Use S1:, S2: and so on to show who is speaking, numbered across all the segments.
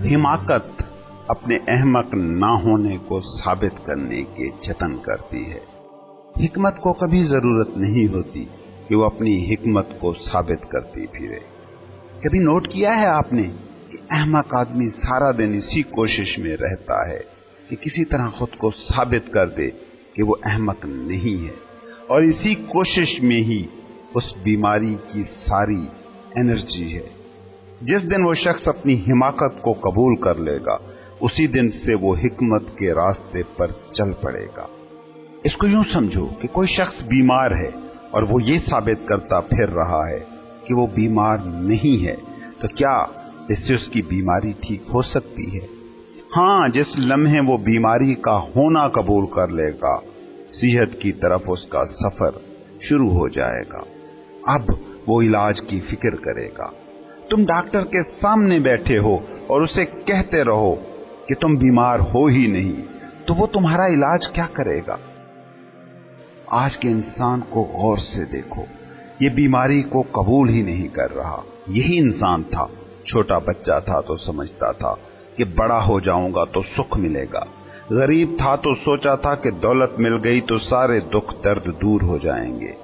S1: हिमाकत अपने अहमक ना होने को साबित करने के जतन करती है। हिकमत को कभी जरूरत नहीं होती कि वो अपनी हिकमत को साबित करती फिरे। कभी नोट किया है आपने कि अहमक आदमी सारा दिन इसी कोशिश में रहता है कि किसी तरह खुद को साबित कर दे कि वो अहमक नहीं है, और इसी कोशिश में ही उस बीमारी की सारी एनर्जी है। जिस दिन वो शख्स अपनी हिमाकत को कबूल कर लेगा, उसी दिन से वो हिकमत के रास्ते पर चल पड़ेगा। इसको यूं समझो कि कोई शख्स बीमार है और वो ये साबित करता फिर रहा है कि वो बीमार नहीं है, तो क्या इससे उसकी बीमारी ठीक हो सकती है? हाँ, जिस लम्हे वो बीमारी का होना कबूल कर लेगा, सेहत की तरफ उसका सफर शुरू हो जाएगा। अब वो इलाज की फिक्र करेगा। तुम डॉक्टर के सामने बैठे हो और उसे कहते रहो कि तुम बीमार हो ही नहीं, तो वो तुम्हारा इलाज क्या करेगा? आज के इंसान को गौर से देखो, ये बीमारी को कबूल ही नहीं कर रहा। यही इंसान था, छोटा बच्चा था तो समझता था कि बड़ा हो जाऊंगा तो सुख मिलेगा। गरीब था तो सोचा था कि दौलत मिल गई तो सारे दुख दर्द दूर हो जाएंगे।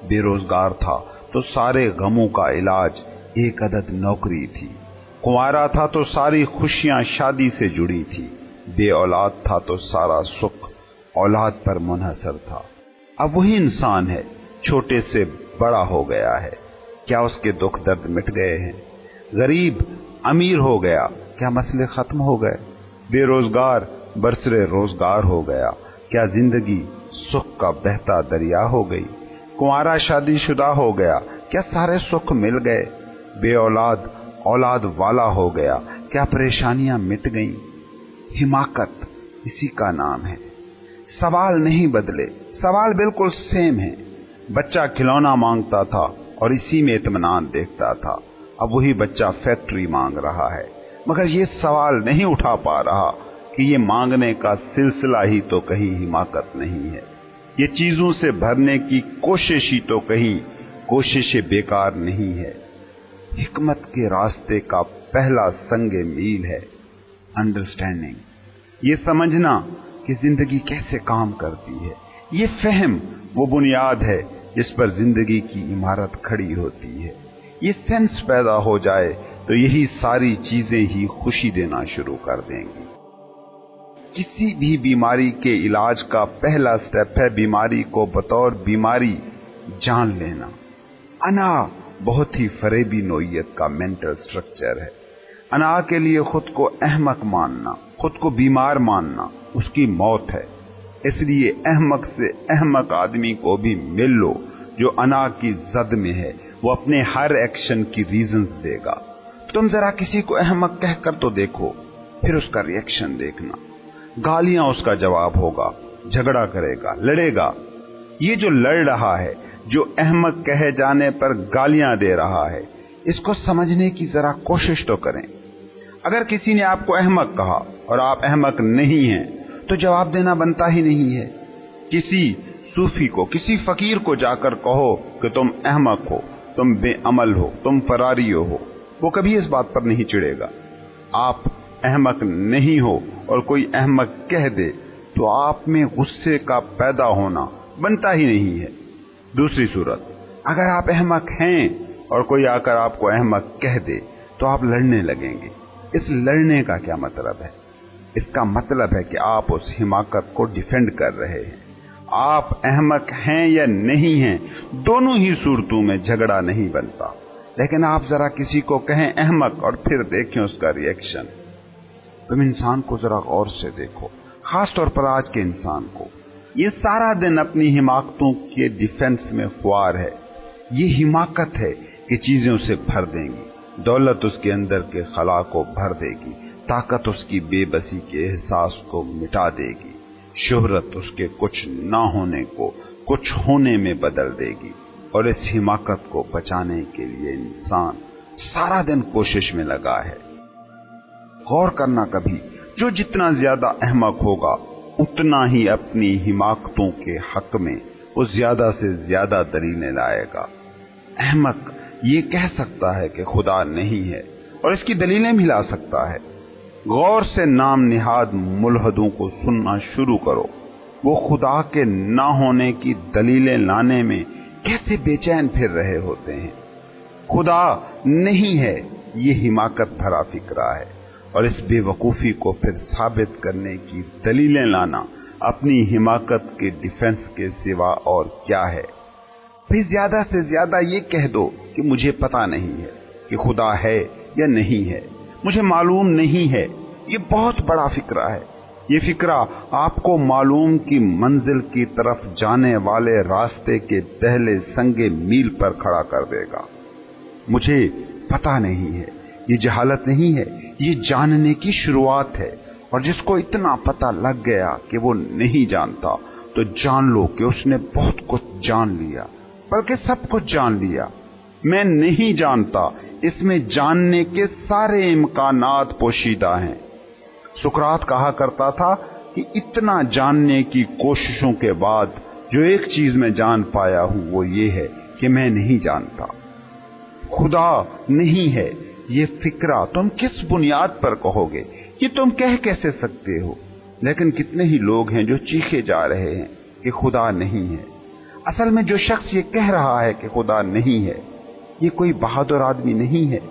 S1: बेरोजगार था तो सारे गमों का इलाज एक अदद नौकरी थी। कुंवारा था तो सारी खुशियां शादी से जुड़ी थी। बे औलाद था तो सारा सुख औलाद पर मुनहसर था। अब वही इंसान है, छोटे से बड़ा हो गया है। क्या उसके दुख दर्द मिट गए हैं? गरीब अमीर हो गया, क्या मसले खत्म हो गए? बेरोजगार बरसरे रोजगार हो गया, क्या जिंदगी सुख का बहता दरिया हो गई? कुंवारा शादीशुदा हो गया, क्या सारे सुख मिल गए? बे औलाद औलाद वाला हो गया, क्या परेशानियां मिट गईं? हिमाकत इसी का नाम है। सवाल नहीं बदले, सवाल बिल्कुल सेम है। बच्चा खिलौना मांगता था और इसी में इत्मीनान देखता था। अब वही बच्चा फैक्ट्री मांग रहा है, मगर ये सवाल नहीं उठा पा रहा कि ये मांगने का सिलसिला ही तो कहीं हिमाकत नहीं है। ये चीजों से भरने की कोशिश ही तो कहीं कोशिश बेकार नहीं है। हिकमत के रास्ते का पहला संगे मील है अंडरस्टैंडिंग। ये समझना कि जिंदगी कैसे काम करती है। ये फहम वो बुनियाद है जिस पर जिंदगी की इमारत खड़ी होती है। ये सेंस पैदा हो जाए तो यही सारी चीजें ही खुशी देना शुरू कर देंगी। किसी भी बीमारी के इलाज का पहला स्टेप है बीमारी को बतौर बीमारी जान लेना। अना बहुत ही फरेबी नोयत का मेंटल स्ट्रक्चर है। अना के लिए खुद को अहमक मानना, खुद को बीमार मानना उसकी मौत है। इसलिए अहमक से अहमक आदमी को भी मिल लो जो अना की जद में है, वो अपने हर एक्शन की रीजंस देगा। तुम जरा किसी को अहमक कहकर तो देखो, फिर उसका रिएक्शन देखना। गालियां उसका जवाब होगा, झगड़ा करेगा, लड़ेगा। ये जो लड़ रहा है, जो अहमक कहे जाने पर गालियां दे रहा है, इसको समझने की जरा कोशिश तो करें। अगर किसी ने आपको अहमक कहा और आप अहमक नहीं हैं, तो जवाब देना बनता ही नहीं है। किसी सूफी को, किसी फकीर को जाकर कहो कि तुम अहमक हो, तुम बेअमल हो, तुम फरारी हो, वो कभी इस बात पर नहीं चिढ़ेगा। आप अहमक नहीं हो और कोई अहमक कह दे तो आप में गुस्से का पैदा होना बनता ही नहीं है। दूसरी सूरत, अगर आप अहमक हैं और कोई आकर आपको अहमक कह दे तो आप लड़ने लगेंगे। इस लड़ने का क्या मतलब है? इसका मतलब है कि आप उस हिमाकत को डिफेंड कर रहे हैं। आप अहमक हैं या नहीं हैं, दोनों ही सूरतों में झगड़ा नहीं बनता। लेकिन आप जरा किसी को कहें अहमक और फिर देखें उसका रिएक्शन। तुम इंसान को जरा गौर से देखो, खास तौर पर आज के इंसान को। ये सारा दिन अपनी हिमाकतों के डिफेंस में ख्वार है। ये हिमाकत है कि चीजें उसे भर देंगी, दौलत उसके अंदर के खला को भर देगी, ताकत उसकी बेबसी के एहसास को मिटा देगी, शोहरत उसके कुछ ना होने को कुछ होने में बदल देगी। और इस हिमाकत को बचाने के लिए इंसान सारा दिन कोशिश में लगा है। गौर करना कभी, जो जितना ज्यादा अहमक होगा उतना ही अपनी हिमाकतों के हक में वो ज्यादा से ज्यादा दलीलें लाएगा। अहमक ये कह सकता है कि खुदा नहीं है और इसकी दलीलें भी ला सकता है। गौर से नाम निहाद मुल्हदों को सुनना शुरू करो। वो खुदा के ना होने की दलीलें लाने में कैसे बेचैन फिर रहे होते हैं। खुदा नहीं है, ये हिमाकत भरा फिक्रा है, और इस बेवकूफी को फिर साबित करने की दलीलें लाना अपनी हिमाकत के डिफेंस के सिवा और क्या है। फिर ज्यादा से ज्यादा ये कह दो कि मुझे पता नहीं है कि खुदा है या नहीं है, मुझे मालूम नहीं है। ये बहुत बड़ा फिक्रा है। ये फिक्रा आपको मालूम की मंजिल की तरफ जाने वाले रास्ते के पहले संगे मील पर खड़ा कर देगा। मुझे पता नहीं है, ये जहालत नहीं है, ये जानने की शुरुआत है। और जिसको इतना पता लग गया कि वो नहीं जानता, तो जान लो कि उसने बहुत कुछ जान लिया, बल्कि सब कुछ जान लिया। मैं नहीं जानता, इसमें जानने के सारे इम्कानात पोशीदा हैं। सुकरात कहा करता था कि इतना जानने की कोशिशों के बाद जो एक चीज मैं जान पाया हूं वो ये है कि मैं नहीं जानता। खुदा नहीं है, ये फिक्रा तुम किस बुनियाद पर कहोगे? ये तुम कह कैसे सकते हो? लेकिन कितने ही लोग हैं जो चीखे जा रहे हैं कि खुदा नहीं है। असल में जो शख्स ये कह रहा है कि खुदा नहीं है, ये कोई बहादुर आदमी नहीं है।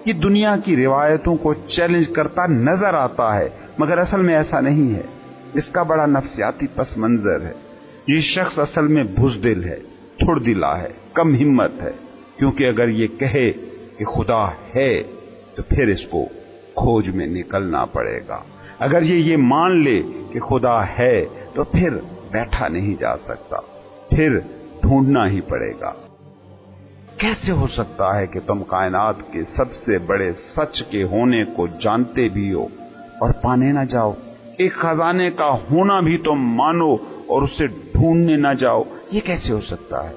S1: ये दुनिया की रिवायतों को चैलेंज करता नजर आता है, मगर असल में ऐसा नहीं है। इसका बड़ा नफ्सियाती पस मंजर है। ये शख्स असल में बुज़दिल है, थुड़दिला है, कम हिम्मत है, क्योंकि अगर ये कहे कि खुदा है तो फिर इसको खोज में निकलना पड़ेगा। अगर ये मान ले कि खुदा है तो फिर बैठा नहीं जा सकता, फिर ढूंढना ही पड़ेगा। कैसे हो सकता है कि तुम कायनात के सबसे बड़े सच के होने को जानते भी हो और पाने ना जाओ? एक खजाने का होना भी तुम मानो और उसे ढूंढने ना जाओ? ये कैसे हो सकता है?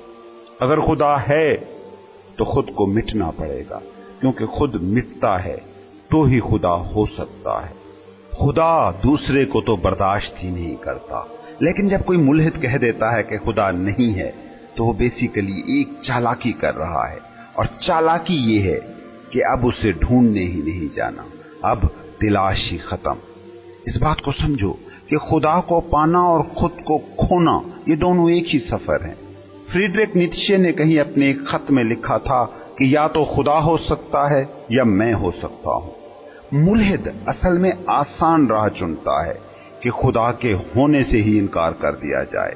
S1: अगर खुदा है तो खुद को मिटना पड़ेगा, क्योंकि खुद मिटता है तो ही खुदा हो सकता है। खुदा दूसरे को तो बर्दाश्त ही नहीं करता, लेकिन जब कोई मुल्हिद कह देता है कि खुदा नहीं है, तो वो बेसिकली एक चालाकी कर रहा है। और चालाकी ये है कि अब उसे ढूंढने ही नहीं जाना, अब तलाश ही खत्म। इस बात को समझो कि खुदा को पाना और खुद को खोना ये दोनों एक ही सफर हैं। फ्रीडरिक नीत्शे ने कहीं अपने एक खत में लिखा था कि या तो खुदा हो सकता है या मैं हो सकता हूं। मुल्हिद असल में आसान राह चुनता है कि खुदा के होने से ही इनकार कर दिया जाए।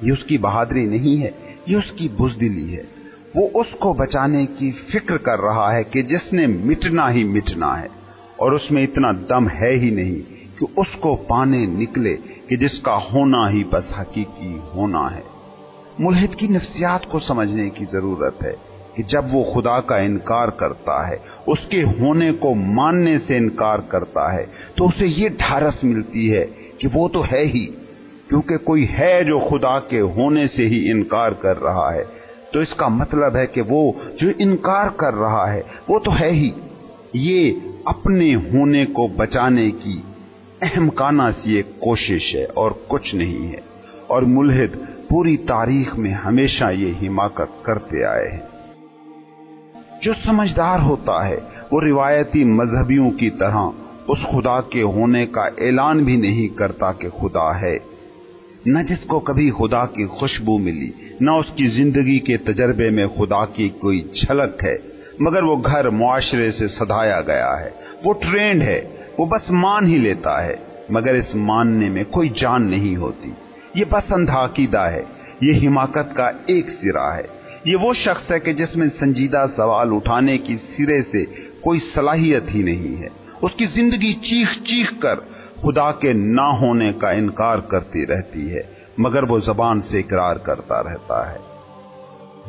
S1: ये उसकी बहादुरी नहीं है, ये उसकी बुज़दिली है। वो उसको बचाने की फिक्र कर रहा है कि जिसने मिटना ही मिटना है, और उसमें इतना दम है ही नहीं कि उसको पाने निकले कि जिसका होना ही बस हकीकी होना है। मुल्हिद की नफ्सियात को समझने की जरूरत है कि जब वो खुदा का इनकार करता है, उसके होने को मानने से इनकार करता है, तो उसे ये ढारस मिलती है कि वो तो है ही। क्योंकि कोई है जो खुदा के होने से ही इनकार कर रहा है, तो इसका मतलब है कि वो जो इनकार कर रहा है वो तो है ही। ये अपने होने को बचाने की अहमकाना सी एक कोशिश है और कुछ नहीं है। और मुल्हिद पूरी तारीख में हमेशा ये हिमाकत करते आए हैं। जो समझदार होता है वो रिवायती मजहबियों की तरह उस खुदा के होने का ऐलान भी नहीं करता कि खुदा है। न जिसको कभी खुदा की खुशबू मिली, न उसकी जिंदगी के तजर्बे में खुदा की कोई झलक है, मगर वो घर मुआशरे से सधाया गया है, वो ट्रेंड है, वो बस मान ही लेता है, मगर इस मानने में कोई जान नहीं होती। ये बस अंधा अकीदा है। ये हिमाकत का एक सिरा है। ये वो शख्स है कि जिसमें संजीदा सवाल उठाने की सिरे से कोई सलाहियत ही नहीं है। उसकी जिंदगी चीख चीख कर खुदा के ना होने का इनकार करती रहती है, मगर वो जबान से इकरार करता रहता है।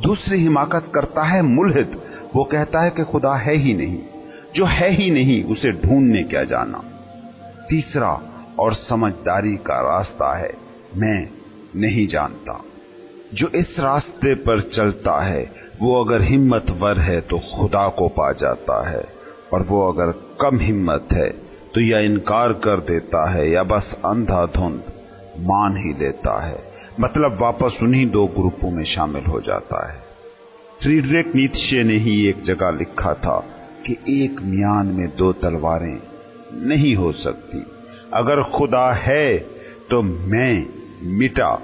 S1: दूसरी हिमाकत करता है मुल्हिद। वो कहता है कि खुदा है ही नहीं, जो है ही नहीं उसे ढूंढने क्या जाना। तीसरा और समझदारी का रास्ता है मैं नहीं जानता। जो इस रास्ते पर चलता है वो अगर हिम्मतवर है तो खुदा को पा जाता है, और वो अगर कम हिम्मत है तो या इनकार कर देता है या बस अंधाधुंध मान ही लेता है, मतलब वापस उन्हीं दो ग्रुपों में शामिल हो जाता है। फ्रीडरिक नीत्शे ने ही एक जगह लिखा था कि एक मियान में दो तलवारें نہیں ہو سکتی۔ اگر خدا ہے تو میں مٹا،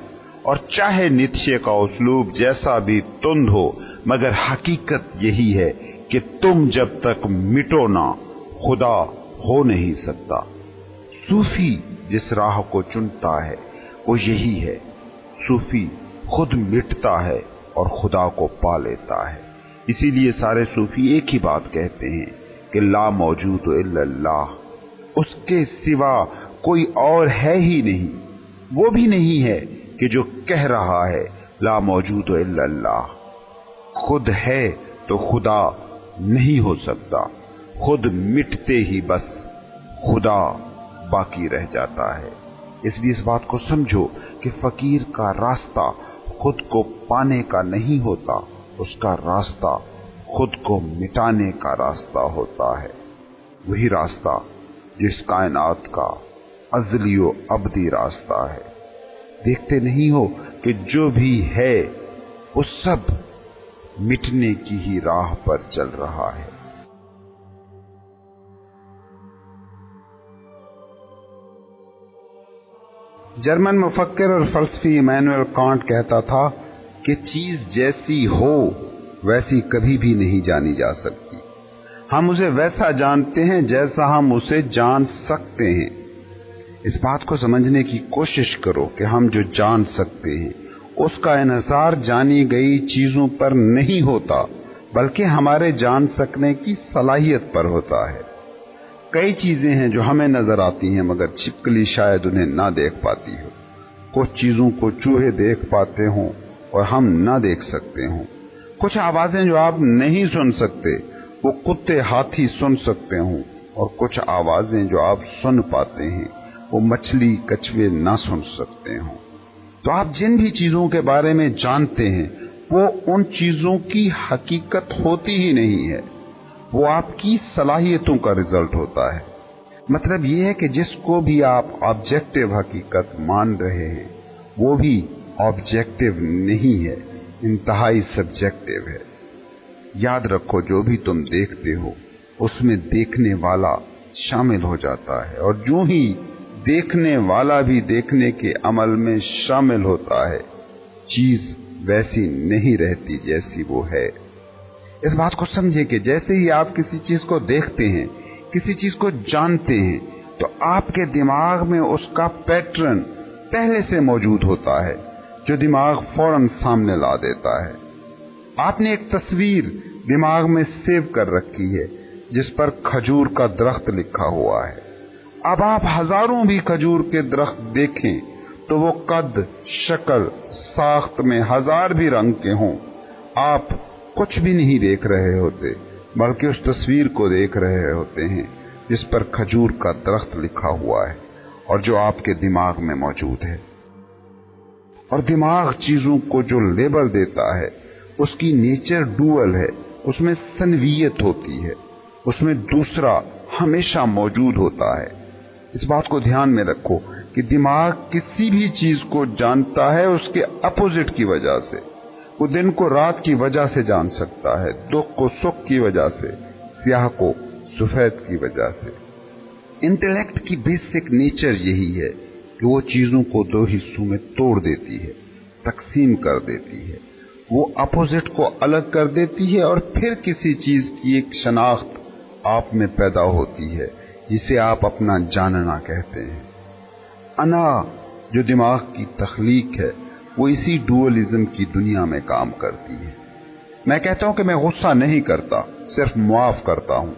S1: اور چاہے نیتشے کا اسلوب جیسا بھی تند ہو، مگر حقیقت یہی ہے کہ تم جب تک مٹو نہ خدا ہو نہیں سکتا۔ صوفی جس راہ کو چنتا ہے وہ یہی ہے، صوفی خود مٹتا ہے اور خدا کو پا لیتا ہے۔ اسی لیے سارے صوفی ایک ہی بات کہتے ہیں کہ لا موجود الا اللہ، اس کے سوا کوئی اور ہے ہی نہیں۔ وہ بھی نہیں ہے کہ جو کہہ رہا ہے لا موجود الا اللہ۔ خود ہے تو خدا نہیں ہو سکتا، خود مٹتے ہی بس خدا باقی رہ جاتا ہے۔ اس لیے اس بات کو سمجھو کہ فقیر کا راستہ خود کو پانے کا نہیں ہوتا، اس کا راستہ خود کو مٹانے کا راستہ ہوتا ہے۔ وہی راستہ جو اس کائنات کا ازلی و ابدی راستہ ہے۔ دیکھتے نہیں ہو کہ جو بھی ہے وہ سب مٹنے کی ہی راہ پر چل رہا ہے۔ جرمن مفکر اور فلسفی ایمینوئل کانٹ کہتا تھا کہ چیز جیسی ہو ویسی کبھی بھی نہیں جانی جا سکتی، ہم اسے ویسا جانتے ہیں جیسا ہم اسے جان سکتے ہیں۔ اس بات کو سمجھنے کی کوشش کرو کہ ہم جو جان سکتے ہیں اس کا انحصار جانی گئی چیزوں پر نہیں ہوتا، بلکہ ہمارے جان سکنے کی صلاحیت پر ہوتا ہے۔ کئی چیزیں ہیں جو ہمیں نظر آتی ہیں مگر چھپکلی شاید انہیں نہ دیکھ پاتی ہو۔ کچھ چیزوں کو چوہے دیکھ پاتے ہوں اور ہم نہ دیکھ سکتے ہوں۔ کچھ آوازیں جو آپ نہیں سن سکتے وہ کتے ہاتھی سن سکتے ہوں، اور کچھ آوازیں جو آپ سن پاتے ہیں وہ مچھلی کچھوے نہ سن سکتے ہوں۔ تو آپ جن بھی چیزوں کے بارے میں جانتے ہیں وہ ان چیزوں کی حقیقت ہوتی ہی نہیں ہے، وہ آپ کی صلاحیتوں کا رزلٹ ہوتا ہے۔ مطلب یہ ہے کہ جس کو بھی آپ آبجیکٹو حقیقت مان رہے ہیں وہ بھی آبجیکٹو نہیں ہے، انتہائی سبجیکٹو ہے۔ یاد رکھو جو بھی تم دیکھتے ہو اس میں دیکھنے والا شامل ہو جاتا ہے، اور جو ہی دیکھنے والا بھی دیکھنے کے عمل میں شامل ہوتا ہے چیز ویسی نہیں رہتی جیسی وہ ہے۔ اس بات کو سمجھے کہ جیسے ہی آپ کسی چیز کو دیکھتے ہیں، کسی چیز کو جانتے ہیں، تو آپ کے دماغ میں اس کا پیٹرن پہلے سے موجود ہوتا ہے جو دماغ فوراً سامنے لا دیتا ہے۔ آپ نے ایک تصویر دماغ میں سیو کر رکھی ہے جس پر کھجور کا درخت لکھا ہوا ہے۔ اب آپ ہزاروں بھی کھجور کے درخت دیکھیں تو وہ قد، شکل، ساخت میں ہزار بھی رنگ کے ہوں، آپ کچھ بھی نہیں دیکھ رہے ہوتے بلکہ اس تصویر کو دیکھ رہے ہوتے ہیں جس پر کھجور کا درخت لکھا ہوا ہے اور جو آپ کے دماغ میں موجود ہے۔ اور دماغ چیزوں کو جو لیبل دیتا ہے اس کی نیچر ڈوئل ہے، اس میں سنویت ہوتی ہے، اس میں دوسرا ہمیشہ موجود ہوتا ہے۔ اس بات کو دھیان میں رکھو کہ دماغ کسی بھی چیز کو جانتا ہے اس کے اپوزٹ کی وجہ سے۔ وہ دن کو رات کی وجہ سے جان سکتا ہے، دکھ کو سکھ کی وجہ سے، سیاہ کو سفید کی وجہ سے۔ انٹلیکٹ کی بیسک نیچر یہی ہے کہ وہ چیزوں کو دو حصوں میں توڑ دیتی ہے، تقسیم کر دیتی ہے، وہ اپوزٹ کو الگ کر دیتی ہے، اور پھر کسی چیز کی ایک شناخت آپ میں پیدا ہوتی ہے جسے آپ اپنا جاننا کہتے ہیں۔ انا جو دماغ کی تخلیق ہے وہ اسی ڈوئلزم کی دنیا میں کام کرتی ہے۔ میں کہتا ہوں کہ میں غصہ نہیں کرتا، صرف معاف کرتا ہوں،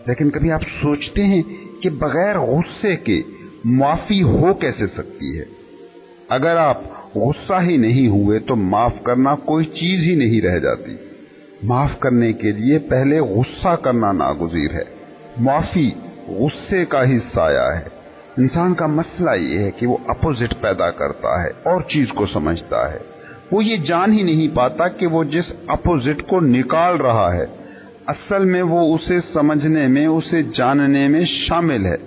S1: لیکن کبھی آپ سوچتے ہیں کہ بغیر غصے کے معافی ہو کیسے سکتی ہے؟ اگر آپ غصہ ہی نہیں ہوئے تو معاف کرنا کوئی چیز ہی نہیں رہ جاتی۔ معاف کرنے کے لیے پہلے غصہ کرنا ناگزیر ہے۔ معافی غصے کا ہی سایہ ہے۔ انسان کا مسئلہ یہ ہے کہ وہ اپوزٹ پیدا کرتا ہے اور چیز کو سمجھتا ہے، وہ یہ جان ہی نہیں پاتا کہ وہ جس اپوزٹ کو نکال رہا ہے اصل میں وہ اسے سمجھنے میں، اسے جاننے میں شامل ہے۔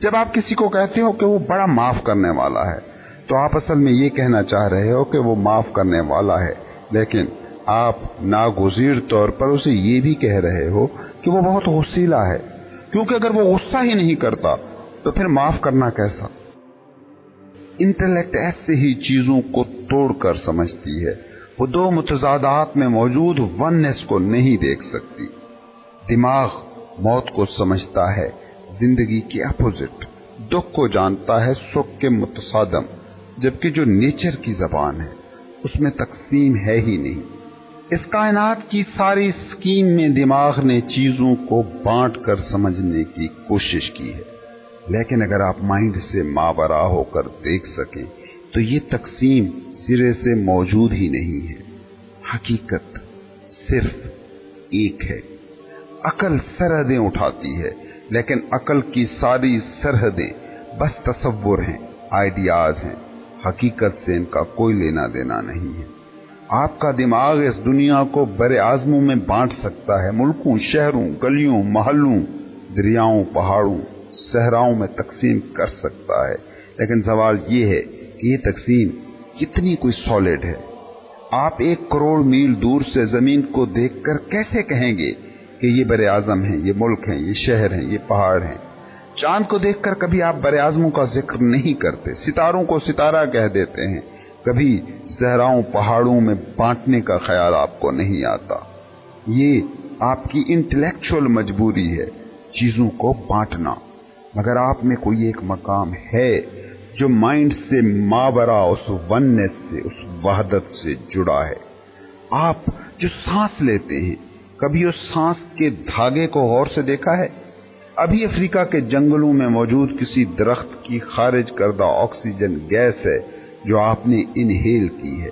S1: جب آپ کسی کو کہتے ہو کہ وہ بڑا معاف کرنے والا ہے تو آپ اصل میں یہ کہنا چاہ رہے ہو کہ وہ معاف کرنے والا ہے، لیکن آپ ناگزیر طور پر اسے یہ بھی کہہ رہے ہو کہ وہ بہت غصیلا ہے۔ क्योंकि अगर वो गुस्सा ही नहीं करता तो फिर माफ करना कैसा। इंटेलेक्ट ऐसे ही चीजों को तोड़कर समझती है, वो दो मुतजादात में मौजूद वननेस को नहीं देख सकती। दिमाग मौत को समझता है जिंदगी के अपोजिट, दुख को जानता है सुख के मुतसादम, जबकि जो नेचर की जबान है उसमें तकसीम है ही नहीं। इस कायनात की सारी स्कीम में दिमाग ने चीजों को बांट कर समझने की कोशिश की है, लेकिन अगर आप माइंड से मावरा होकर देख सकें तो ये तकसीम सिरे से मौजूद ही नहीं है। हकीकत सिर्फ एक है। अकल सरहदें उठाती है, लेकिन अकल की सारी सरहदें बस तसव्वुर हैं, आइडियाज हैं। हकीकत से इनका कोई लेना देना नहीं है। आपका दिमाग इस दुनिया को बड़े आज़मों में बांट सकता है, मुल्कों, शहरों, गलियों, महलों, दरियाओं, पहाड़ों, सहराओं में तकसीम कर सकता है, लेकिन सवाल ये है कि ये तकसीम कितनी कोई सॉलिड है। आप 1 करोड़ मील दूर से जमीन को देखकर कैसे कहेंगे कि ये बड़े आज़म हैं, ये मुल्क हैं, ये शहर हैं, ये पहाड़ हैं। चांद को देखकर कभी आप बड़े आज़मों का जिक्र नहीं करते, सितारों को सितारा कह देते हैं, कभी सहराओं पहाड़ों में बांटने का ख्याल आपको नहीं आता। ये आपकी इंटेलेक्चुअल मजबूरी है चीजों को बांटना, मगर आप में कोई एक मकाम है जो माइंड से मावरा उस वननेस से, उस वहदत से जुड़ा है। आप जो सांस लेते हैं, कभी उस सांस के धागे को गौर से देखा है? अभी अफ्रीका के जंगलों में मौजूद किसी दरख्त की खारिज करदा ऑक्सीजन गैस है जो आपने इनहेल की है।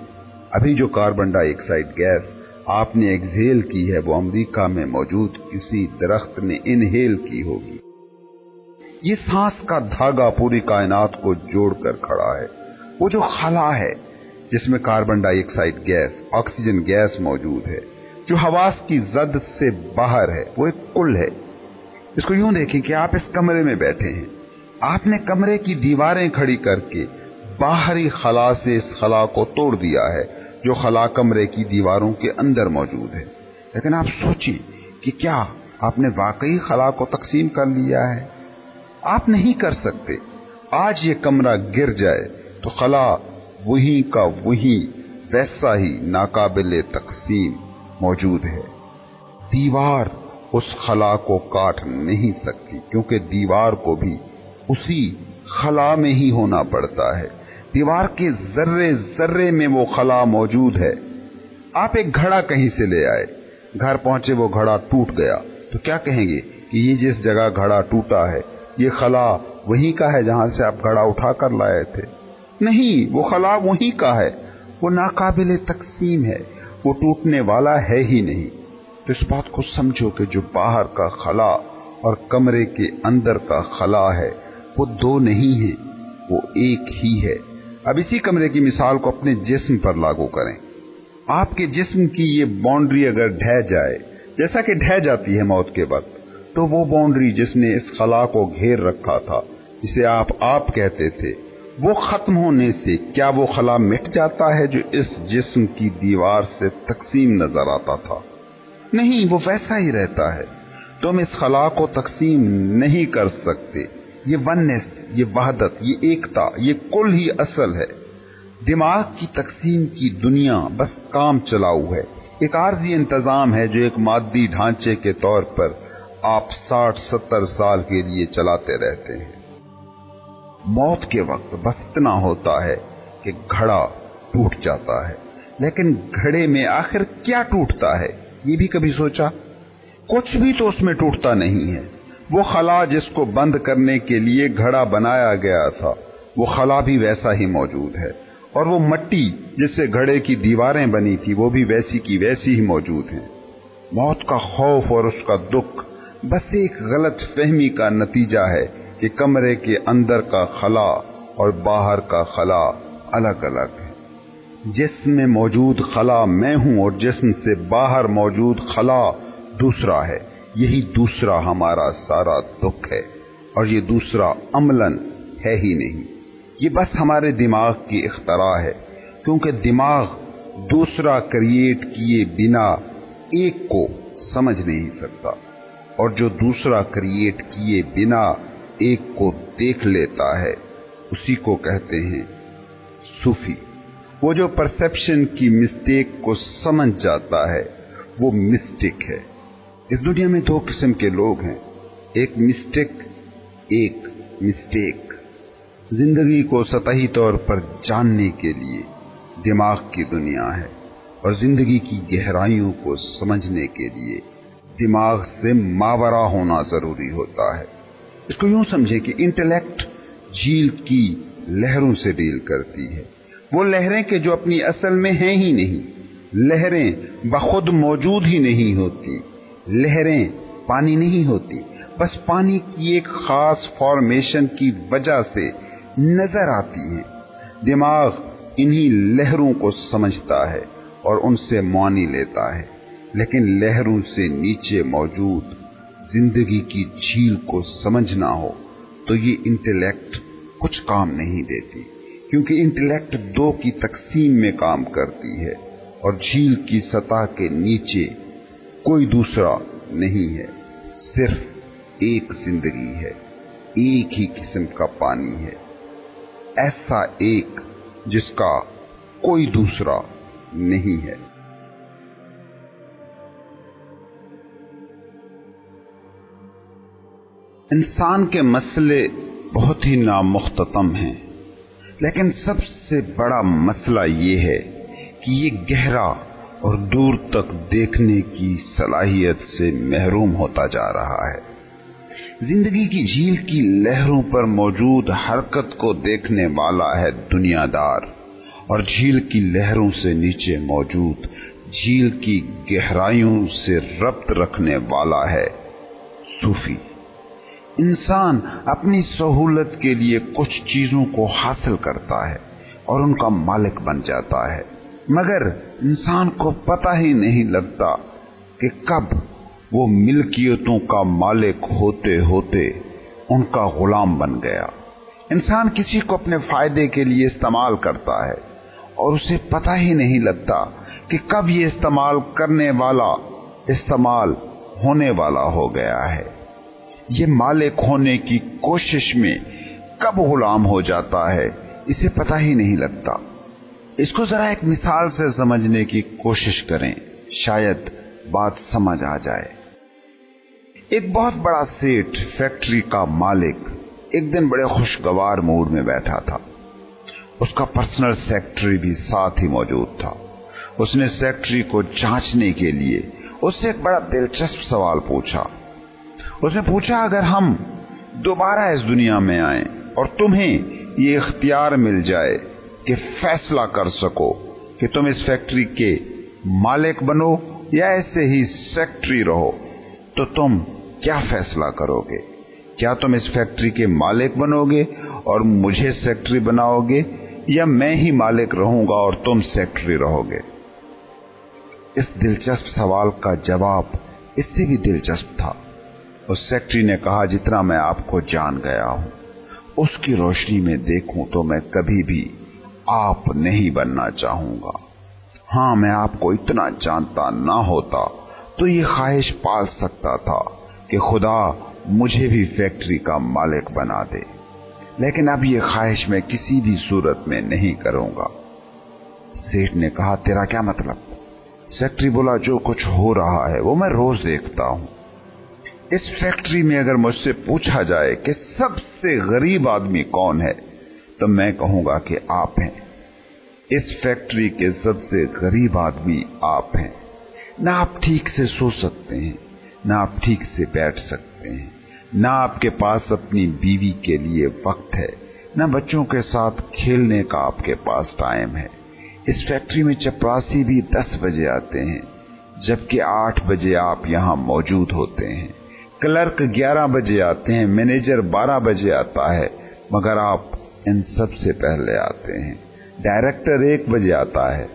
S1: अभी जो कार्बन डाइऑक्साइड गैस आपने एक्सहेल की है वो अमेरिका में मौजूद किसी दरख्त ने इनहेल की होगी। ये सांस का धागा पूरी कायनात को जोड़कर खड़ा है। वो जो खला है जिसमें carbon dioxide gas, oxygen gas मौजूद है, जो हवास की जद से बाहर है, वो एक कुल है। इसको यूं देखें कि आप इस कमरे में बैठे हैं, आपने कमरे की दीवारें खड़ी करके बाहरी खला से इस खला को तोड़ दिया है जो खला कमरे की दीवारों के अंदर मौजूद है। लेकिन आप सोचिए कि क्या आपने वाकई खला को तकसीम कर लिया है? आप नहीं कर सकते। आज ये कमरा गिर जाए तो खला वही का वही वैसा ही नाकाबिले तकसीम मौजूद है। दीवार उस खला को काट नहीं सकती, क्योंकि दीवार को भी उसी खला में ही होना पड़ता है। दीवार के जर्रे जर्रे में वो खला मौजूद है। आप एक घड़ा कहीं से ले आए, घर पहुंचे वो घड़ा टूट गया, तो क्या कहेंगे कि ये जिस जगह घड़ा टूटा है ये खला वही का है जहां से आप घड़ा उठा कर लाए थे? नहीं, वो खला वही का है, वो नाकाबिले तकसीम है, वो टूटने वाला है ही नहीं। तो इस बात को समझो कि जो बाहर का खला और कमरे के अंदर का खला है वो दो नहीं है, वो एक ही है। अब इसी कमरे की मिसाल को अपने जिस्म पर लागू करें। आपके जिस्म की ये बाउंड्री अगर ढह जाए, जैसा कि ढह जाती है मौत के वक्त, तो वो बाउंड्री जिसने इस खला को घेर रखा था, जिसे आप कहते थे, वो खत्म होने से क्या वो खला मिट जाता है जो इस जिस्म की दीवार से तकसीम नजर आता था? नहीं, वो वैसा ही रहता है। तुम इस खला को तकसीम नहीं कर सकते। ये वननेस, ये वहदत, ये एकता, ये कुल ही असल है। दिमाग की तकसीम की दुनिया बस काम चलाऊ है, एक आर्जी इंतजाम है जो एक मादी ढांचे के तौर पर आप 60-70 साल के लिए चलाते रहते हैं। मौत के वक्त बस इतना होता है कि घड़ा टूट जाता है, लेकिन घड़े में आखिर क्या टूटता है ये भी कभी सोचा? कुछ भी तो उसमें टूटता नहीं है। वो खला जिसको बंद करने के लिए घड़ा बनाया गया था, वो खला भी वैसा ही मौजूद है, और वो मट्टी जिससे घड़े की दीवारें बनी थी वो भी वैसी की वैसी ही मौजूद है। मौत का खौफ और उसका दुख बस एक गलत फहमी का नतीजा है कि कमरे के अंदर का खला और बाहर का खला अलग अलग है। जिस्म में मौजूद खला मैं हूं और जिस्म से बाहर मौजूद खला दूसरा है। यही दूसरा हमारा सारा दुख है, और ये दूसरा अमलन है ही नहीं, ये बस हमारे दिमाग की इख्तरा है, क्योंकि दिमाग दूसरा क्रिएट किए बिना एक को समझ नहीं सकता। और जो दूसरा क्रिएट किए बिना एक को देख लेता है उसी को कहते हैं सूफी। वो जो परसेप्शन की मिस्टेक को समझ जाता है वो मिस्टिक है। इस दुनिया में दो किस्म के लोग हैं, एक मिस्टिक, एक मिस्टेक। जिंदगी को सतही तौर पर जानने के लिए दिमाग की दुनिया है और जिंदगी की गहराइयों को समझने के लिए दिमाग से मावरा होना जरूरी होता है। इसको यूं समझे कि इंटेलेक्ट झील की लहरों से डील करती है। वो लहरें कि जो अपनी असल में हैं ही नहीं, लहरें बखुद मौजूद ही नहीं होती। लहरें पानी नहीं होती, बस पानी की एक खास फॉर्मेशन की वजह से नजर आती हैं। दिमाग इन्हीं लहरों को समझता है और उनसे मानी लेता है, लेकिन लहरों से नीचे मौजूद जिंदगी की झील को समझना हो तो ये इंटेलेक्ट कुछ काम नहीं देती, क्योंकि इंटेलेक्ट दो की तकसीम में काम करती है और झील की सतह के नीचे कोई दूसरा नहीं है, सिर्फ एक जिंदगी है, एक ही किस्म का पानी है, ऐसा एक जिसका कोई दूसरा नहीं है। इंसान के मसले बहुत ही नामुख्ततम हैं, लेकिन सबसे बड़ा मसला ये है कि ये गहरा और दूर तक देखने की सलाहियत से महरूम होता जा रहा है। जिंदगी की झील की लहरों पर मौजूद हरकत को देखने वाला है दुनियादार, और झील की लहरों से नीचे मौजूद झील की गहराइयों से रब्त रखने वाला है सूफी। इंसान अपनी सहूलत के लिए कुछ चीजों को हासिल करता है और उनका मालिक बन जाता है, मगर इंसान को पता ही नहीं लगता कि कब वो मिल्कियतों का मालिक होते होते उनका गुलाम बन गया। इंसान किसी को अपने फायदे के लिए इस्तेमाल करता है और उसे पता ही नहीं लगता कि कब ये इस्तेमाल करने वाला इस्तेमाल होने वाला हो गया है। ये मालिक होने की कोशिश में कब गुलाम हो जाता है इसे पता ही नहीं लगता। इसको जरा एक मिसाल से समझने की कोशिश करें, शायद बात समझ आ जाए। एक बहुत बड़ा सेठ, फैक्ट्री का मालिक, एक दिन बड़े खुशगवार मूड में बैठा था। उसका पर्सनल सेक्रेटरी भी साथ ही मौजूद था। उसने सेक्रेटरी को जांचने के लिए उससे एक बड़ा दिलचस्प सवाल पूछा। उसने पूछा, अगर हम दोबारा इस दुनिया में आए और तुम्हें ये इख्तियार मिल जाए कि फैसला कर सको कि तुम इस फैक्ट्री के मालिक बनो या ऐसे ही सेक्रेटरी रहो, तो तुम क्या फैसला करोगे? क्या तुम इस फैक्ट्री के मालिक बनोगे और मुझे सेक्रेटरी बनाओगे, या मैं ही मालिक रहूंगा और तुम सेक्रेटरी रहोगे? इस दिलचस्प सवाल का जवाब इससे भी दिलचस्प था। उस सेक्रेटरी ने कहा, जितना मैं आपको जान गया हूं उसकी रोशनी में देखूं तो मैं कभी भी आप नहीं बनना चाहूंगा। हाँ, मैं आपको इतना जानता ना होता तो ये ख्वाहिश पाल सकता था कि खुदा मुझे भी फैक्ट्री का मालिक बना दे, लेकिन अब ये ख्वाहिश मैं किसी भी सूरत में नहीं करूंगा। सेठ ने कहा, तेरा क्या मतलब? सेक्रेटरी बोला, जो कुछ हो रहा है वो मैं रोज देखता हूं। इस फैक्ट्री में अगर मुझसे पूछा जाए कि सबसे गरीब आदमी कौन है तो मैं कहूंगा कि आप हैं। इस फैक्ट्री के सबसे गरीब आदमी आप हैं। ना आप ठीक से सो सकते हैं, ना आप ठीक से बैठ सकते हैं, ना आपके पास अपनी बीवी के लिए वक्त है, ना बच्चों के साथ खेलने का आपके पास टाइम है। इस फैक्ट्री में चपरासी भी 10 बजे आते हैं, जबकि 8 बजे आप यहां मौजूद होते हैं। क्लर्क 11 बजे आते हैं, मैनेजर 12 बजे आता है, मगर आप इन सब से पहले आते हैं। डायरेक्टर 1 बजे आता है,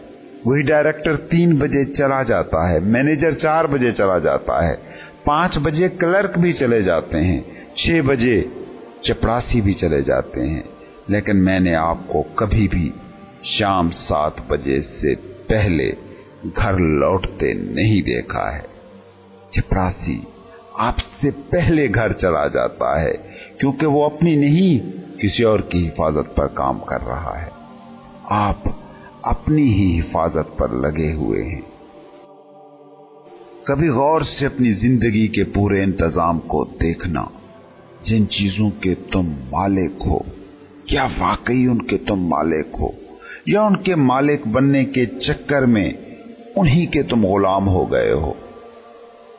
S1: वही डायरेक्टर 3 बजे चला जाता है, मैनेजर 4 बजे चला जाता है, 5 बजे क्लर्क भी चले जाते हैं, 6 बजे चपरासी भी चले जाते हैं, लेकिन मैंने आपको कभी भी शाम 7 बजे से पहले घर लौटते नहीं देखा है। चपरासी آپ سے پہلے گھر چلا جاتا ہے، کیونکہ وہ اپنی نہیں کسی اور کی حفاظت پر کام کر رہا ہے۔ آپ اپنی ہی حفاظت پر لگے ہوئے ہیں۔ کبھی غور سے اپنی زندگی کے پورے انتظام کو دیکھنا۔ جن چیزوں کے تم مالک ہو، کیا واقعی ان کے تم مالک ہو، یا ان کے مالک بننے کے چکر میں انہی کے تم غلام ہو گئے ہو؟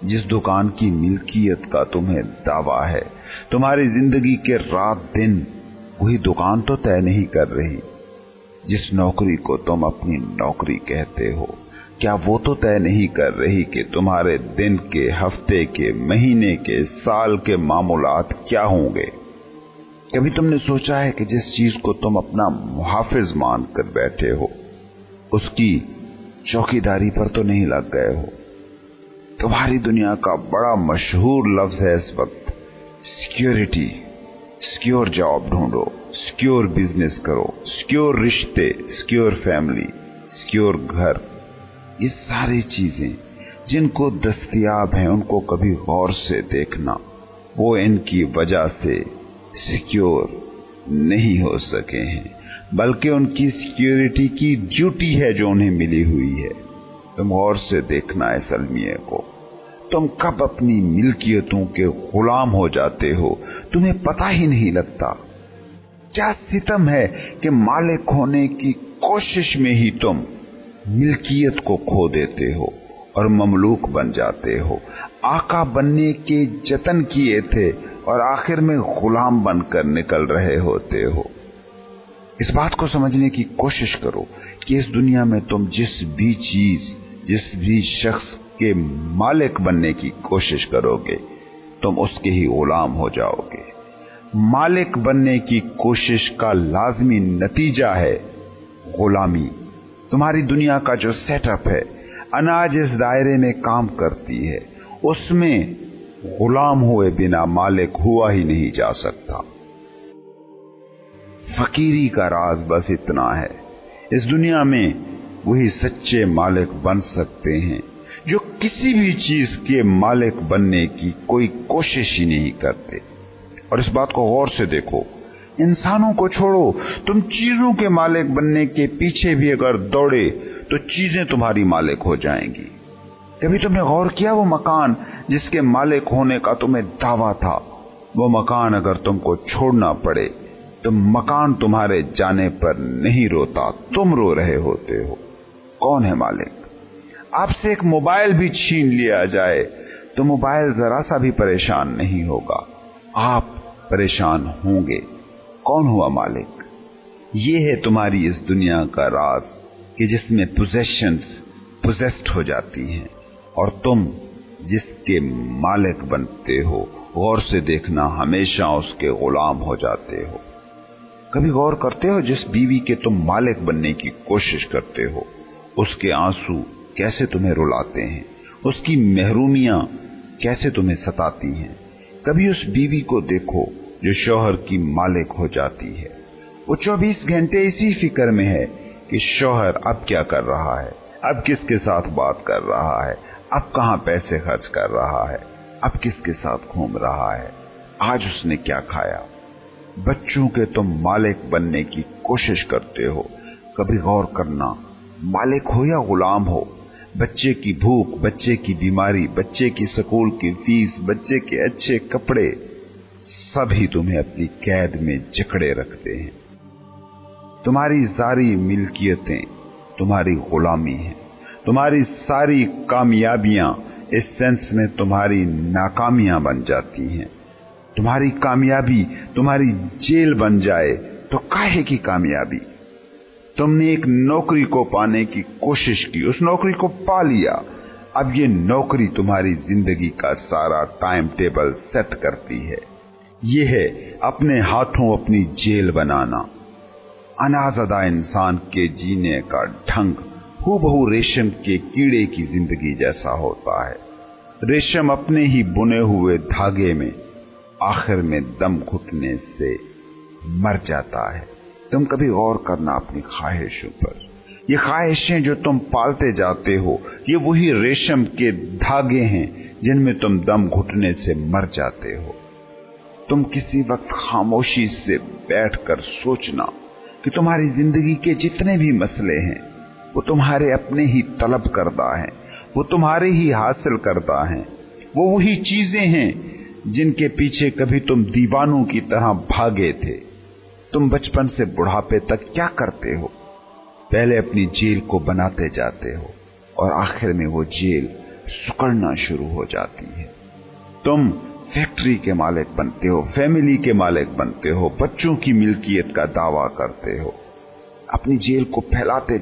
S1: جس دکان کی ملکیت کا تمہیں دعویٰ ہے، تمہاری زندگی کے رات دن وہی دکان تو طے نہیں کر رہی۔ جس نوکری کو تم اپنی نوکری کہتے ہو، کیا وہ تو طے نہیں کر رہی کہ تمہارے دن کے، ہفتے کے، مہینے کے، سال کے معمولات کیا ہوں گے؟ کبھی تم نے سوچا ہے کہ جس چیز کو تم اپنا محافظ مان کر بیٹھے ہو، اس کی چوکیداری پر تو نہیں لگ گئے ہو؟ تمہاری دنیا کا بڑا مشہور لفظ ہے اس وقت سیکیورٹی۔ سیکیور جاب ڈھونڈو، سیکیور بزنس کرو، سیکیور رشتے، سیکیور فیملی، سیکیور گھر۔ یہ ساری چیزیں جن کو دستیاب ہیں ان کو کبھی غور سے دیکھنا۔ وہ ان کی وجہ سے سیکیور نہیں ہو سکے ہیں، بلکہ ان کی سیکیورٹی کی ڈیوٹی ہے جو انہیں ملی ہوئی ہے۔ تم غور سے دیکھنا اس المیہ کو۔ تم کب اپنی ملکیتوں کے غلام ہو جاتے ہو تمہیں پتہ ہی نہیں لگتا۔ کیا ستم ہے کہ مالک ہونے کی کوشش میں ہی تم ملکیت کو کھو دیتے ہو اور مملوک بن جاتے ہو۔ آقا بننے کے جتن کیے تھے اور آخر میں غلام بن کر نکل رہے ہوتے ہو۔ اس بات کو سمجھنے کی کوشش کرو کہ اس دنیا میں تم جس بھی چیز، جس بھی شخص کے مالک بننے کی کوشش کرو گے، تم اس کے ہی غلام ہو جاؤ گے۔ مالک بننے کی کوشش کا لازمی نتیجہ ہے غلامی۔ تمہاری دنیا کا جو سیٹ اپ ہے، اناج اس دائرے میں کام کرتی ہے، اس میں غلام ہوئے بنا مالک ہوا ہی نہیں جا سکتا۔ فقیری کا راز بس اتنا ہے، اس دنیا میں وہی سچے مالک بن سکتے ہیں جو کسی بھی چیز کے مالک بننے کی کوئی کوشش ہی نہیں کرتے۔ اور اس بات کو غور سے دیکھو، انسانوں کو چھوڑو، تم چیزوں کے مالک بننے کے پیچھے بھی اگر دوڑے تو چیزیں تمہاری مالک ہو جائیں گی۔ کبھی تم نے غور کیا وہ مکان جس کے مالک ہونے کا تمہیں دعویٰ تھا، وہ مکان اگر تم کو چھوڑنا پڑے تو مکان تمہارے جانے پر نہیں روتا، تم رو رہے ہوتے ہو۔ کون ہے مالک؟ آپ سے ایک موبائل بھی چھین لیا جائے تو موبائل ذرا سا بھی پریشان نہیں ہوگا، آپ پریشان ہوں گے۔ کون ہوا مالک؟ یہ ہے تمہاری اس دنیا کا راز کہ جس میں پوزیشنز پوزیسڈ ہو جاتی ہیں اور تم جس کے مالک بنتے ہو، غور سے دیکھنا، ہمیشہ اس کے غلام ہو جاتے ہو۔ کبھی غور کرتے ہو جس بیوی کے تم مالک بننے کی کوشش کرتے ہو، اس کے آنسو کیسے تمہیں رلاتے ہیں، اس کی محرومیاں کیسے تمہیں ستاتی ہیں؟ کبھی اس بیوی کو دیکھو جو شوہر کی مالک ہو جاتی ہے، وہ 24 گھنٹے اسی فکر میں ہے کہ شوہر اب کیا کر رہا ہے، اب کس کے ساتھ بات کر رہا ہے، اب کہاں پیسے خرچ کر رہا ہے، اب کس کے ساتھ گھوم رہا ہے، آج اس نے کیا کھایا۔ بچوں کے تم مالک بننے کی کوشش کرتے ہو، کبھی غور کرنا، مالک ہو یا غلام ہو، بچے کی بھوک، بچے کی بیماری، بچے کی سکول کی فیس، بچے کے اچھے کپڑے، سب ہی تمہیں اپنی قید میں جکڑے رکھتے ہیں۔ تمہاری ساری ملکیتیں تمہاری غلامی ہیں، تمہاری ساری کامیابیاں اس سینس میں تمہاری ناکامیاں بن جاتی ہیں۔ تمہاری کامیابی تمہاری جیل بن جائے تو کاہے کی کامیابی؟ تم نے ایک نوکری کو پانے کی کوشش کی، اس نوکری کو پا لیا، اب یہ نوکری تمہاری زندگی کا سارا ٹائم ٹیبل سیٹ کرتی ہے۔ یہ ہے اپنے ہاتھوں اپنی جیل بنانا۔ انازدہ انسان کے جینے کا ڈھنگ ہو بہو ریشم کے کیڑے کی زندگی جیسا ہوتا ہے۔ ریشم اپنے ہی بنے ہوئے دھاگے میں آخر میں دم گھٹنے سے مر جاتا ہے۔ تم کبھی غور کرنا اپنی خواہشوں پر، یہ خواہشیں جو تم پالتے جاتے ہو یہ وہی ریشم کے دھاگے ہیں جن میں تم دم گھٹنے سے مر جاتے ہو۔ تم کسی وقت خاموشی سے بیٹھ کر سوچنا کہ تمہاری زندگی کے جتنے بھی مسئلے ہیں وہ تمہارے اپنے ہی طلب کردہ ہیں، وہ تمہارے ہی حاصل کردہ ہیں، وہ وہی چیزیں ہیں جن کے پیچھے کبھی تم دیوانوں کی طرح بھاگے تھے۔ تم بچپن سے بڑھاپے تک کیا کرتے ہو؟ پہلے اپنی جیل کو بناتے جاتے ہو اور آخر میں وہ جیل سکڑنا شروع ہو جاتی ہے۔ تم فیکٹری کے مالک بنتے ہو، فیملی کے مالک بنتے ہو، بچوں کی ملکیت کا دعویٰ کرتے ہو، اپنی جیل کو پھیلاتے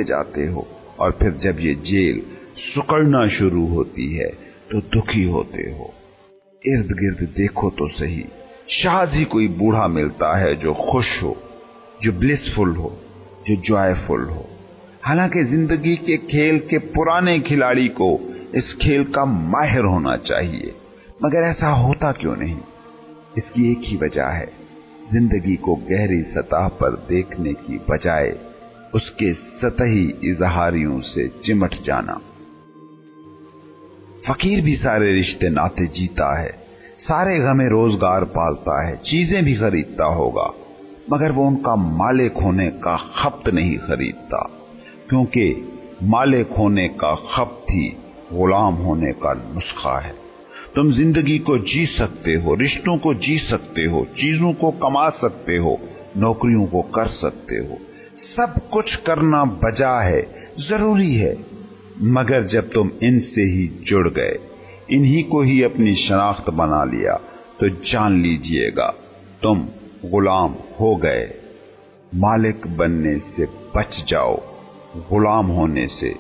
S1: جاتے ہو اور پھر جب یہ جیل سکڑنا شروع ہوتی ہے تو دکھی ہوتے ہو۔ ارد گرد دیکھو تو صحیح، شاذ ہی کوئی بوڑھا ملتا ہے جو خوش ہو، جو بلسفل ہو، جو جوائفل ہو۔ حالانکہ زندگی کے کھیل کے پرانے کھلاڑی کو اس کھیل کا ماہر ہونا چاہیے، مگر ایسا ہوتا کیوں نہیں؟ اس کی ایک ہی وجہ ہے، زندگی کو گہری سطح پر دیکھنے کی بجائے اس کے سطحی اظہاریوں سے چمٹ جانا۔ فقیر بھی سارے رشتے ناتے جیتا ہے، سارے غم روزگار پالتا ہے، چیزیں بھی خریدتا ہوگا، مگر وہ ان کا مالک ہونے کا خپت نہیں خریدتا، کیونکہ مالک ہونے کا خپت ہی غلام ہونے کا نسخہ ہے۔ تم زندگی کو جی سکتے ہو، رشتوں کو جی سکتے ہو، چیزوں کو کما سکتے ہو، نوکریوں کو کر سکتے ہو، سب کچھ کرنا بجا ہے، ضروری ہے، مگر جب تم ان سے ہی جڑ گئے، انہی کو ہی اپنی شناخت بنا لیا تو جان لیجئے گا تم غلام ہو گئے۔ مالک بننے سے بچ جاؤ، غلام ہونے سے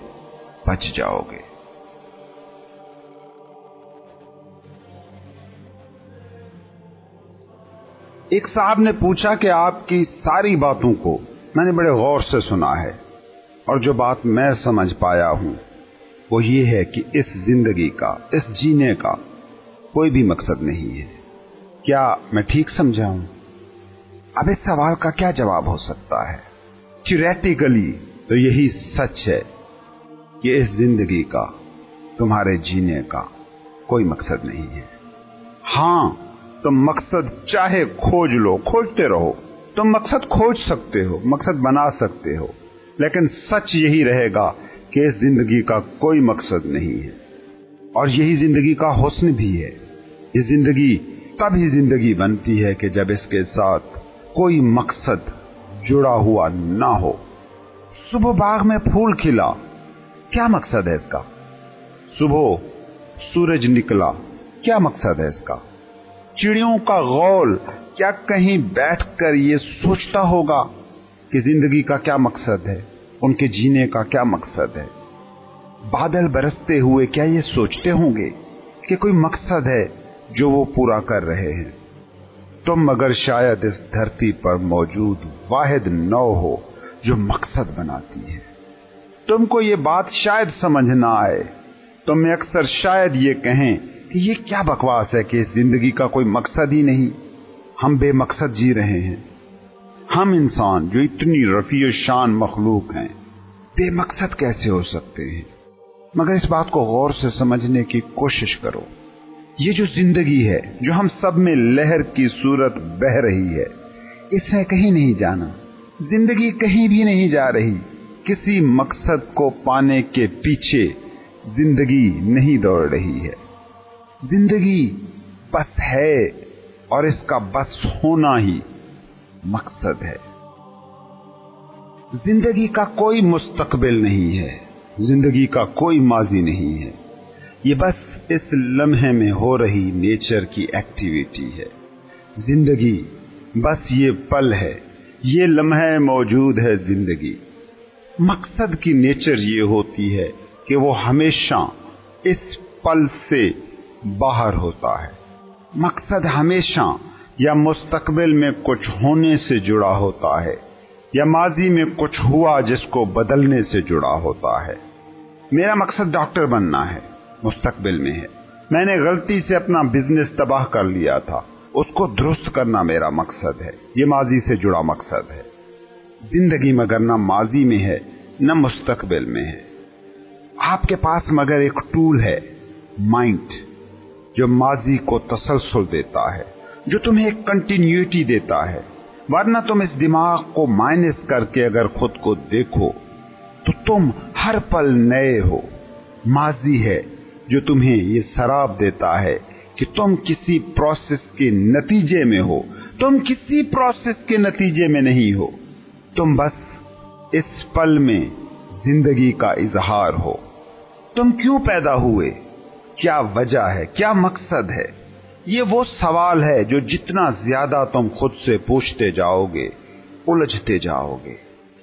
S1: بچ جاؤ گے۔ ایک صاحب نے پوچھا کہ آپ کی ساری باتوں کو میں نے بڑے غور سے سنا ہے، اور جو بات میں سمجھ پایا ہوں وہ یہ ہے کہ اس زندگی کا، اس جینے کا کوئی بھی مقصد نہیں ہے۔ کیا میں ٹھیک سمجھا ہوں؟ اب اس سوال کا کیا جواب ہو سکتا ہے؟ تھیوریٹیکلی تو یہی سچ ہے کہ اس زندگی کا، تمہارے جینے کا کوئی مقصد نہیں ہے۔ ہاں، تم مقصد چاہے کھوج لو، کھوجتے رہو، تم مقصد کھوج سکتے ہو، مقصد بنا سکتے ہو، لیکن سچ یہی رہے گا کہ اس زندگی کا کوئی مقصد نہیں ہے، اور یہی زندگی کا حسن بھی ہے۔ یہ زندگی تب ہی زندگی بنتی ہے کہ جب اس کے ساتھ کوئی مقصد جڑا ہوا نہ ہو۔ صبح باغ میں پھول کھلا، کیا مقصد ہے اس کا؟ صبح سورج نکلا، کیا مقصد ہے اس کا؟ چڑیوں کا غول کیا کہیں بیٹھ کر یہ سوچتا ہوگا کہ زندگی کا کیا مقصد ہے، ان کے جینے کا کیا مقصد ہے؟ بادل برستے ہوئے کیا یہ سوچتے ہوں گے کہ کوئی مقصد ہے جو وہ پورا کر رہے ہیں؟ تم مگر شاید اس دھرتی پر موجود واحد نو ہو جو مقصد بناتی ہے۔ تم کو یہ بات شاید سمجھ نہ آئے، تم میں اکثر شاید یہ کہیں کہ یہ کیا بکواس ہے کہ اس زندگی کا کوئی مقصد ہی نہیں، ہم بے مقصد جی رہے ہیں۔ ہم انسان جو اتنی رفیع شان مخلوق ہیں بے مقصد کیسے ہو سکتے ہیں؟ مگر اس بات کو غور سے سمجھنے کی کوشش کرو۔ یہ جو زندگی ہے، جو ہم سب میں لہر کی صورت بہ رہی ہے، اس نے کہیں نہیں جانا، زندگی کہیں بھی نہیں جا رہی۔ کسی مقصد کو پانے کے پیچھے زندگی نہیں دوڑ رہی ہے، زندگی بس ہے، اور اس کا بس ہونا ہی مقصد ہے۔ زندگی کا کوئی مستقبل نہیں ہے، زندگی کا کوئی ماضی نہیں ہے، یہ بس اس لمحے میں ہو رہی نیچر کی ایکٹیویٹی ہے۔ زندگی بس یہ پل ہے، یہ لمحہ موجود ہے زندگی۔ مقصد کی نیچر یہ ہوتی ہے کہ وہ ہمیشہ اس پل سے باہر ہوتا ہے۔ مقصد ہمیشہ یا مستقبل میں کچھ ہونے سے جڑا ہوتا ہے، یا ماضی میں کچھ ہوا جس کو بدلنے سے جڑا ہوتا ہے۔ میرا مقصد ڈاکٹر بننا ہے، مستقبل میں ہے۔ میں نے غلطی سے اپنا بزنس تباہ کر لیا تھا، اس کو درست کرنا میرا مقصد ہے، یہ ماضی سے جڑا مقصد ہے۔ जिंदगी मगर न माजी में है न मुस्तकबिल में है। आपके पास मगर एक टूल है, माइंड, जो माजी को तसलसल देता है, जो तुम्हें एक कंटिन्यूटी देता है। वरना तुम इस दिमाग को माइनस करके अगर खुद को देखो तो तुम हर पल नए हो। माजी है जो तुम्हें ये शराब देता है कि तुम किसी प्रोसेस के नतीजे में हो। तुम किसी प्रोसेस के नतीजे में नहीं हो, तुम बस इस पल में जिंदगी का इजहार हो। तुम क्यों पैदा हुए, क्या वजह है, क्या मकसद है, ये वो सवाल है जो जितना ज्यादा तुम खुद से पूछते जाओगे उलझते जाओगे।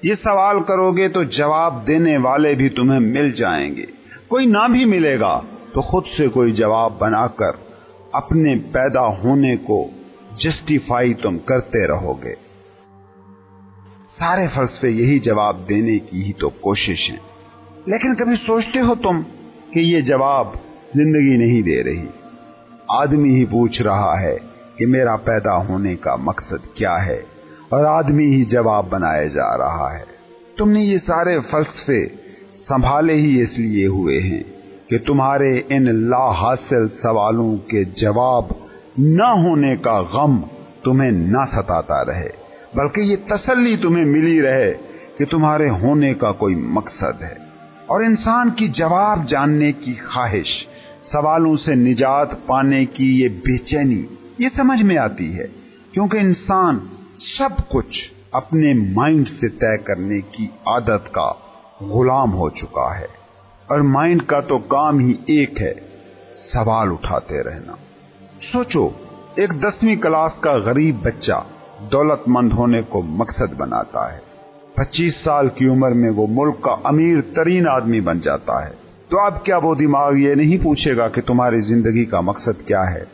S1: ये सवाल करोगे तो जवाब देने वाले भी तुम्हें मिल जाएंगे। कोई ना भी मिलेगा तो खुद से कोई जवाब बनाकर अपने पैदा होने को जस्टिफाई तुम करते रहोगे। सारे फलसफे यही जवाब देने की ही तो कोशिश है, लेकिन कभी सोचते हो तुम कि ये जवाब जिंदगी नहीं दे रही? आदमी ही पूछ रहा है कि मेरा पैदा होने का मकसद क्या है, और आदमी ही जवाब बनाया जा रहा है। तुमने ये सारे फलसफे संभाले ही इसलिए हुए हैं कि तुम्हारे इन ला हासिल सवालों के जवाब न होने का गम तुम्हें न सताता रहे, बल्कि ये तसल्ली तुम्हें मिली रहे कि तुम्हारे होने का कोई मकसद है। और इंसान की जवाब जानने की ख्वाहिश, सवालों से निजात पाने की ये बेचैनी, ये समझ में आती है क्योंकि इंसान सब कुछ अपने माइंड से तय करने की आदत का गुलाम हो चुका है। और माइंड का तो काम ही एक है, सवाल उठाते रहना। सोचो, एक 10वीं क्लास का गरीब बच्चा दौलतमंद होने को मकसद बनाता है। 25 साल की उम्र में वो मुल्क का अमीर तरीन आदमी बन जाता है। तो अब क्या वो दिमाग ये नहीं पूछेगा कि तुम्हारी जिंदगी का मकसद क्या है?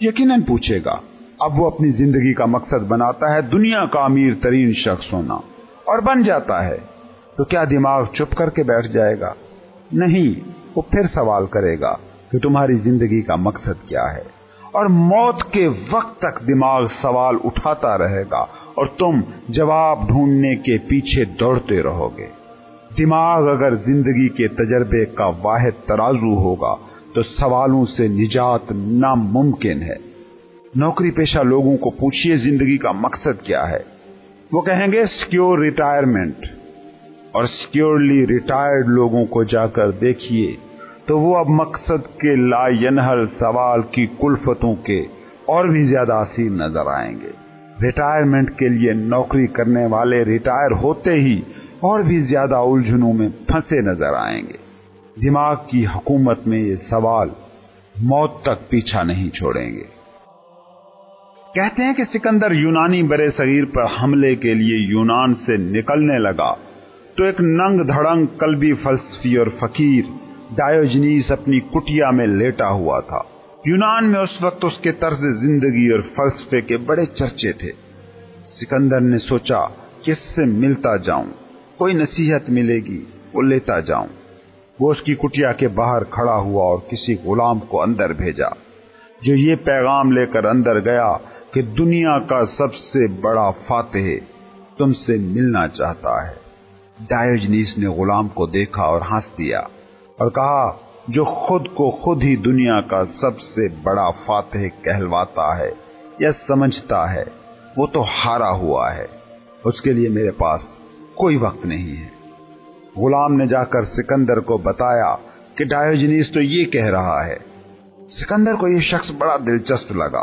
S1: यकीनन पूछेगा। अब वो अपनी जिंदगी का मकसद बनाता है दुनिया का अमीर तरीन शख्स होना, और बन जाता है। तो क्या दिमाग चुप करके बैठ जाएगा? नहीं, वो फिर सवाल करेगा कि तुम्हारी जिंदगी का मकसद क्या है। और मौत के वक्त तक दिमाग सवाल उठाता रहेगा और तुम जवाब ढूंढने के पीछे दौड़ते रहोगे। दिमाग अगर जिंदगी के तजर्बे का वाहिद तराजू होगा तो सवालों से निजात नामुमकिन है। नौकरी पेशा लोगों को पूछिए जिंदगी का मकसद क्या है, वो कहेंगे सिक्योर रिटायरमेंट। और सिक्योरली रिटायर्ड लोगों को जाकर देखिए तो वो अब मकसद के लायनहल सवाल की कुल्फतों के और भी ज्यादा असीर नजर आएंगे। रिटायरमेंट के लिए नौकरी करने वाले रिटायर होते ही और भी ज्यादा उलझनों में फंसे नजर आएंगे। दिमाग की हुकूमत में ये सवाल मौत तक पीछा नहीं छोड़ेंगे। कहते हैं कि सिकंदर यूनानी बरे सगीर पर हमले के लिए यूनान से निकलने लगा तो एक नंग धड़ंग कल्बी फलसफी और फकीर डायोजनीस अपनी कुटिया में लेटा हुआ था। यूनान में उस वक्त उसके तर्ज जिंदगी और फलसफे के बड़े चर्चे थे। सिकंदर ने सोचा कि इससे मिलता जाऊं, कोई नसीहत मिलेगी वो लेता जाऊं। वो उसकी कुटिया के बाहर खड़ा हुआ और किसी गुलाम को अंदर भेजा, जो ये पैगाम लेकर अंदर गया कि दुनिया का सबसे बड़ा फातेह तुमसे मिलना चाहता है। डायोजनीस ने गुलाम को देखा और हंस दिया और कहा, जो खुद को खुद ही दुनिया का सबसे बड़ा फातेह कहलवाता है या समझता है वो तो हारा हुआ है, उसके लिए मेरे पास कोई वक्त नहीं है। गुलाम ने जाकर सिकंदर को बताया कि डायोजनीस तो ये कह रहा है। सिकंदर को ये शख्स बड़ा दिलचस्प लगा।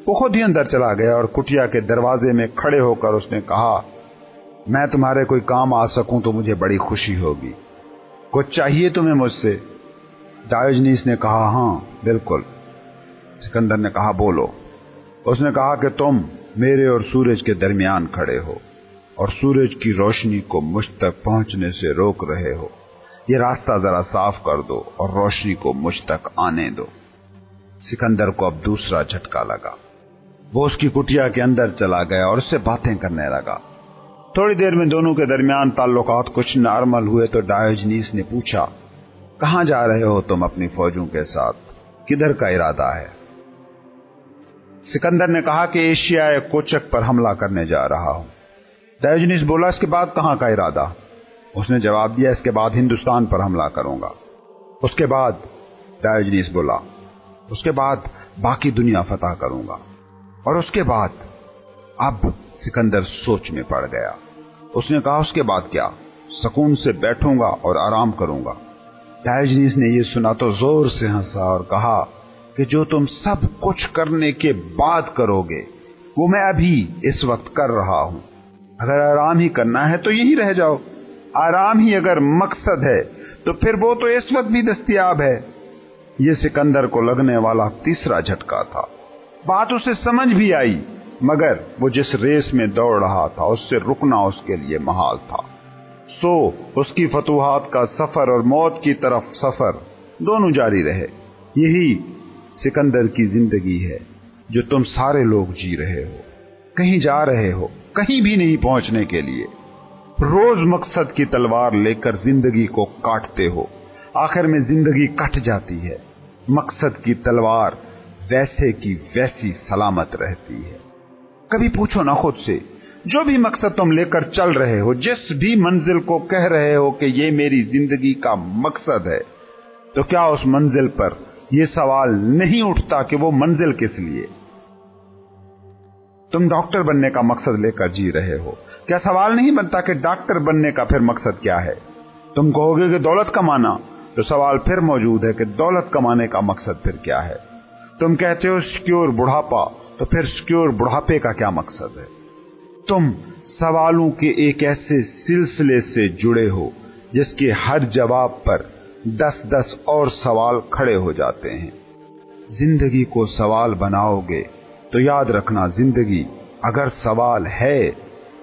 S1: वो खुद ही अंदर चला गया और कुटिया के दरवाजे में खड़े होकर उसने कहा, मैं तुम्हारे कोई काम आ सकूं तो मुझे बड़ी खुशी होगी। कुछ चाहिए तुम्हें मुझसे? डायोजनीस ने कहा, हाँ बिल्कुल। सिकंदर ने कहा, बोलो। उसने कहा कि तुम मेरे और सूरज के दरमियान खड़े हो और सूरज की रोशनी को मुझ तक पहुंचने से रोक रहे हो। ये रास्ता जरा साफ कर दो और रोशनी को मुझ तक आने दो। सिकंदर को अब दूसरा झटका लगा। वो उसकी कुटिया के अंदर चला गया और उससे बातें करने लगा। थोड़ी देर में दोनों के दरमियान ताल्लुकात कुछ नॉर्मल हुए तो डायोजनीस ने पूछा, कहां जा रहे हो तुम अपनी फौजों के साथ, किधर का इरादा है? सिकंदर ने कहा कि एशिया कोचक पर हमला करने जा रहा हूं। डायोजनीस बोला, इसके बाद कहां का इरादा? उसने जवाब दिया, इसके बाद हिंदुस्तान पर हमला करूंगा। उसके बाद? डायोजनीस बोला, उसके बाद बाकी दुनिया फतह करूंगा। और उसके बाद? अब सिकंदर सोच में पड़ गया। उसने कहा, उसके बाद क्या? सुकून से बैठूंगा और आराम करूंगा। डायोजनीस ने यह सुना तो जोर से हंसा और कहा कि जो तुम सब कुछ करने के बाद करोगे वो मैं अभी इस वक्त कर रहा हूं। अगर आराम ही करना है तो यही रह जाओ। आराम ही अगर मकसद है तो फिर वो तो इस वक्त भी दस्तयाब है। ये सिकंदर को लगने वाला तीसरा झटका था। बात उसे समझ भी आई, मगर वो जिस रेस में दौड़ रहा था उससे रुकना उसके लिए महाल था। सो उसकी फतूहात का सफर और मौत की तरफ सफर दोनों जारी रहे। यही सिकंदर की जिंदगी है जो तुम सारे लोग जी रहे हो। कहीं जा रहे हो, कहीं भी नहीं पहुंचने के लिए। रोज मकसद की तलवार लेकर जिंदगी को काटते हो, आखिर में जिंदगी कट जाती है। मकसद की तलवार वैसे की वैसी सलामत रहती है। कभी पूछो ना खुद से, जो भी मकसद तुम लेकर चल रहे हो, जिस भी मंजिल को कह रहे हो कि ये मेरी जिंदगी का मकसद है, तो क्या उस मंजिल पर यह सवाल नहीं उठता कि वो मंजिल किस लिए? तुम डॉक्टर बनने का मकसद लेकर जी रहे हो, क्या सवाल नहीं बनता कि डॉक्टर बनने का फिर मकसद क्या है? तुम कहोगे कि दौलत कमाना, तो सवाल फिर मौजूद है कि दौलत कमाने का मकसद फिर क्या है? तुम कहते हो सिक्योर बुढ़ापा, तो फिर सिक्योर बुढ़ापे का क्या मकसद है? तुम सवालों के एक ऐसे सिलसिले से जुड़े हो जिसके हर जवाब पर 10-10 और सवाल खड़े हो जाते हैं। जिंदगी को सवाल बनाओगे तो याद रखना, जिंदगी अगर सवाल है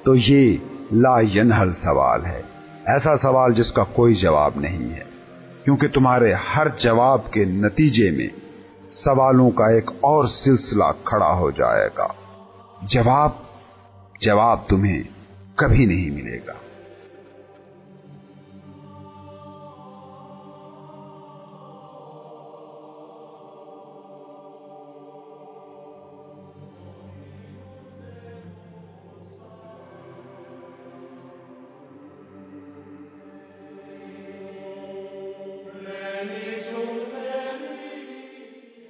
S1: तो ये ला यनहल सवाल है। ऐसा सवाल जिसका कोई जवाब नहीं है, क्योंकि तुम्हारे हर जवाब के नतीजे में सवालों का एक और सिलसिला खड़ा हो जाएगा। जवाब तुम्हें कभी नहीं मिलेगा।